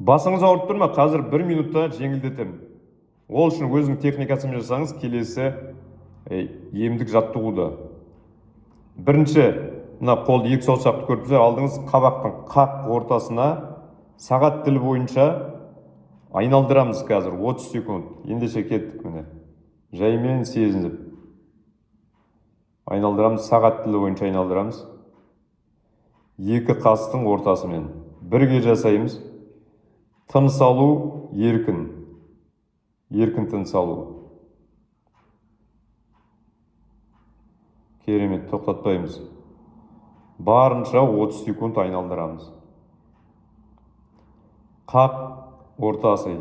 Басыңыз ауырып тұр ма? Қазір 1 минутта жеңілдетем. Ол үшін өзің техникасын жасаңыз, келесі емдік жаттығуды. Бірінші, мына қолды 2 саусақты көріп алдыңыз қабақтың қақ ортасына сағат тілі бойынша айналдырамыз қазір 30 секунд. Ендеше кеттік міне. Жаймен сезініп. Айналдырамыз, сағат тілі бойынша айналдырамыз. 2 қастың ортасымен. Бірге жасаймыз. Тыныс алу еркін. Еркін тыныс алу. Керемет, тоқтатпаймыз. Барынша 30 секунд айналдырамыз. Қақ ортасы.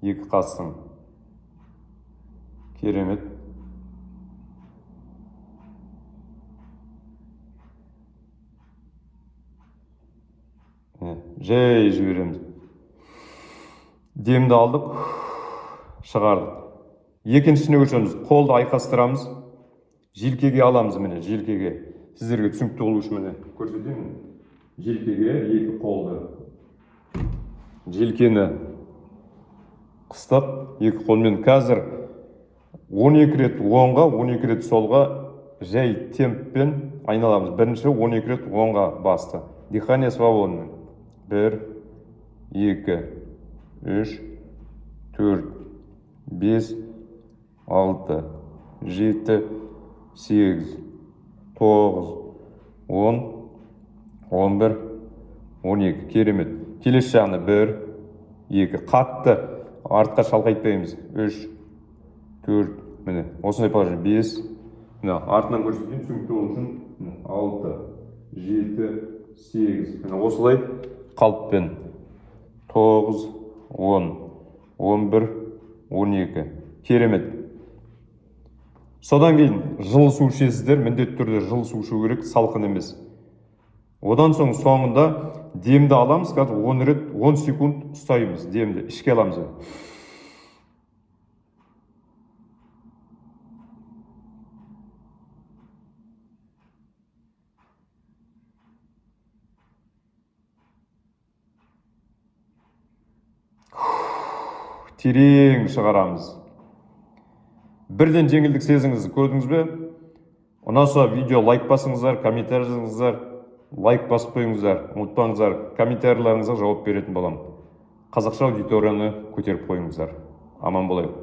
2 қастың. Керемет. Жай жібереміз. Демді алдық, шығардық. Екіншісіне көшеміз. Қолды айқастырамыз. Желкеге аламыз міне, желкеге. Сіздерге түсінікті болу үшін міне көрсетейін. Желкеге 2 қолды. Желкені қыстап, 2 қолмен қазір 12 рет оңға, 12 рет солға жай темппен айналамыз. Бірінші 12 рет оңға басты. Дыхание свободно. 1, 2, 3, 4, 5, 6, 7, 8, 9, 10, 11, 12. Керемет. Келесі жағына 1, 2. Қатты артқа шалқайтпаймыз. 3, 4, міне. Осындай положение. 5, міне. Артынан көрсетейін, түсінікті болу үшін. 6, 7, 8. Міне осылай қалыппен. 9, 10, 11, 12. Керемет. Содан кейін жылы су ішесіздер, міндетті түрде жылы су ішу керек, салқын емес. Одан соң соңында демді аламыз, қазір 10 рет 10 секунд ұстаймыз демді, ішке аламыз. Терең шығарамыз. Бірден жеңілдік сезіңіз, көрдіңіз бе? Ұнаса видео лайк басыңыздар, комментарий жазыңыздар, лайк басып қойыңыздар. Ұмытпаңыздар, комментарийлеріңізге жауап беретін боламын. Қазақша аудиторияны көтеріп қойыңыздар. Аман болайық.